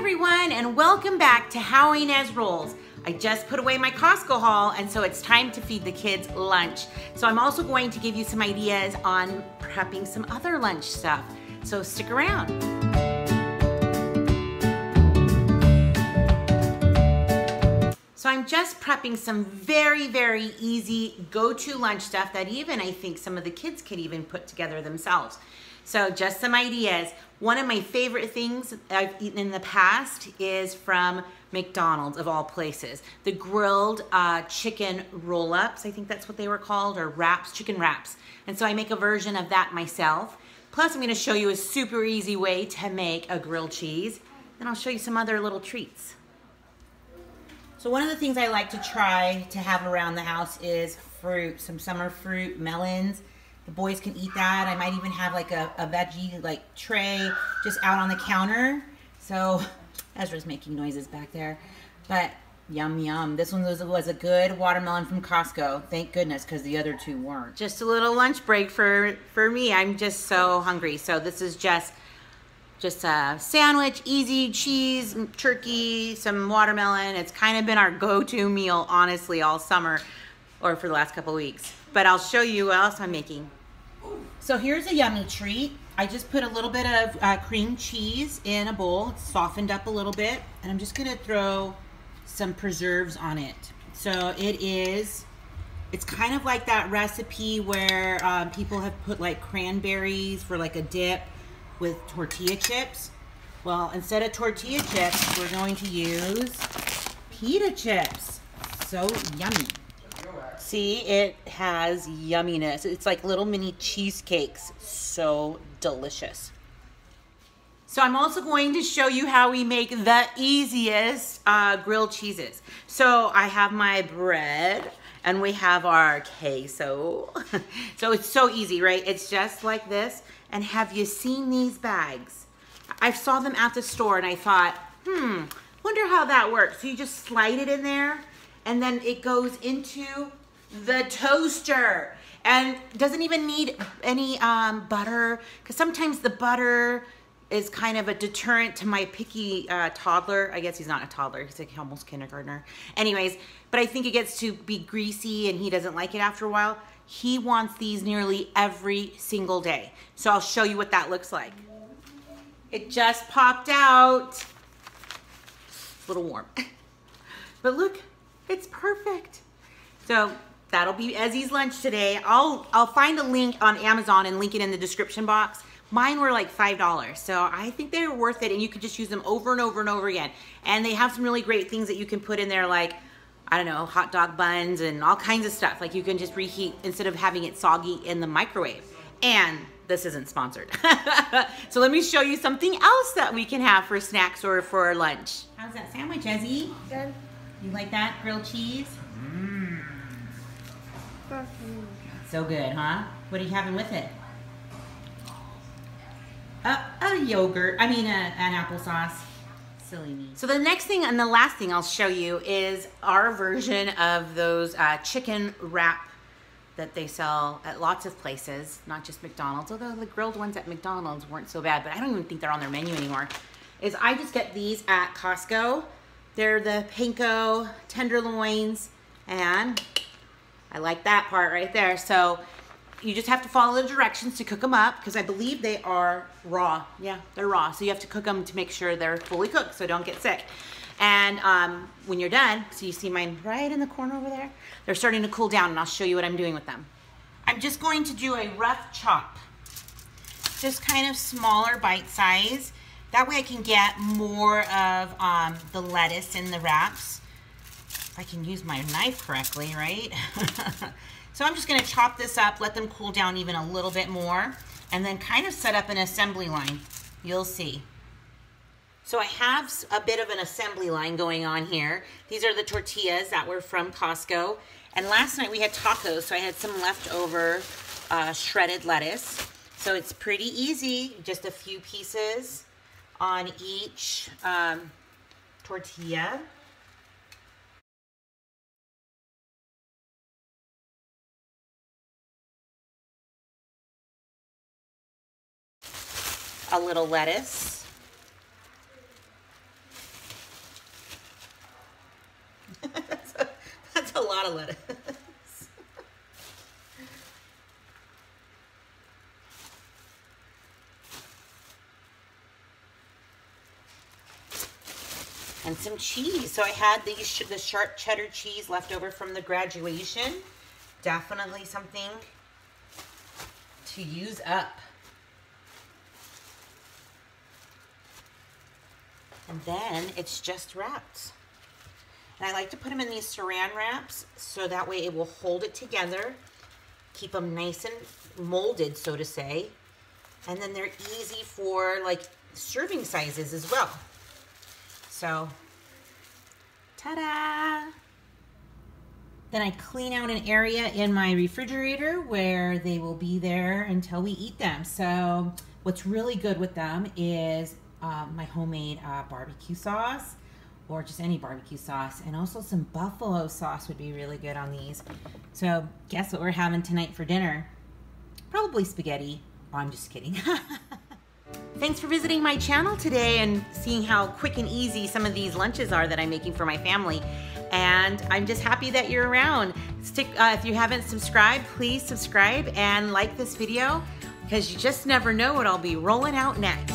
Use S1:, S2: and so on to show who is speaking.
S1: everyone, and welcome back to How Ines Rolls. I just put away my Costco haul, and so it's time to feed the kids lunch. So I'm also going to give you some ideas on prepping some other lunch stuff. So stick around. So I'm just prepping some very, very easy go-to lunch stuff that even I think some of the kids could even put together themselves. So just some ideas. One of my favorite things I've eaten in the past is from McDonald's, of all places. The grilled chicken roll-ups, I think that's what they were called, or wraps, chicken wraps. And so I make a version of that myself. Plus I'm gonna show you a super easy way to make a grilled cheese. Then I'll show you some other little treats. So one of the things I like to try to have around the house is fruit, some summer fruit, melons. The boys can eat that. I might even have like a veggie like tray just out on the counter. So Ezra's making noises back there, but yum yum. This one was a good watermelon from Costco. Thank goodness, because the other two weren't. Just a little lunch break for me. I'm just so hungry. So this is just a sandwich, easy cheese, turkey, some watermelon. It's kind of been our go-to meal, honestly, all summer or for the last couple weeks. But I'll show you what else I'm making. So here's a yummy treat. I just put a little bit of cream cheese in a bowl. It's softened up a little bit. And I'm just gonna throw some preserves on it. So it's kind of like that recipe where people have put like cranberries for like a dip with tortilla chips. Well, instead of tortilla chips, we're going to use pita chips. So yummy. See, it has yumminess. It's like little mini cheesecakes. So delicious. So I'm also going to show you how we make the easiest grilled cheeses. So I have my bread and we have our queso. So it's so easy, right? It's just like this. And have you seen these bags? I saw them at the store and I thought, wonder how that works. So you just slide it in there and then it goes into the toaster and doesn't even need any butter, because sometimes the butter is kind of a deterrent to my picky toddler. I guess he's not a toddler, he's like almost kindergartner. Anyways, but I think it gets to be greasy and he doesn't like it after a while. He wants these nearly every single day. So I'll show you what that looks like. It just popped out. It's a little warm. But look, it's perfect. So that'll be Ezzy's lunch today. I'll find a link on Amazon and link it in the description box. Mine were like $5, so I think they were worth it, and you could just use them over and over and over again. And they have some really great things that you can put in there, like, I don't know, hot dog buns and all kinds of stuff. Like you can just reheat instead of having it soggy in the microwave. And this isn't sponsored. So let me show you something else that we can have for snacks or for lunch. How's that sandwich, Ezzy? Good. You like that grilled cheese? So good, huh? What are you having with it? A yogurt, an applesauce. Silly me. So the next thing and the last thing I'll show you is our version of those chicken wrap that they sell at lots of places, not just McDonald's, although the grilled ones at McDonald's weren't so bad, but I don't even think they're on their menu anymore. I just get these at Costco. They're the panko tenderloins, and I like that part right there. So you just have to follow the directions to cook them up, because I believe they are raw. Yeah, they're raw. So you have to cook them to make sure they're fully cooked so don't get sick. And when you're done, so you see mine right in the corner over there, they're starting to cool down, and I'll show you what I'm doing with them. I'm just going to do a rough chop. Just kind of smaller bite size. That way I can get more of the lettuce in the wraps. If I can use my knife correctly, right? So I'm just gonna chop this up, let them cool down even a little bit more, and then kind of set up an assembly line. You'll see. So I have a bit of an assembly line going on here. These are the tortillas that were from Costco. And last night we had tacos, so I had some leftover shredded lettuce. So it's pretty easy, just a few pieces on each tortilla. A little lettuce. lot of lettuce. And some cheese. So I had the sharp cheddar cheese left over from the graduation. Definitely something to use up. And then it's just wrapped. And I like to put them in these saran wraps so that way it will hold it together, keep them nice and molded, so to say. And then they're easy for like serving sizes as well. So, ta-da! Then I clean out an area in my refrigerator where they will be there until we eat them. So what's really good with them is my homemade barbecue sauce, or just any barbecue sauce, and also some buffalo sauce would be really good on these. So guess what we're having tonight for dinner? Probably spaghetti. Oh, I'm just kidding. Thanks for visiting my channel today and seeing how quick and easy some of these lunches are that I'm making for my family. And I'm just happy that you're around. If you haven't subscribed, please subscribe and like this video, because you just never know what I'll be rolling out next.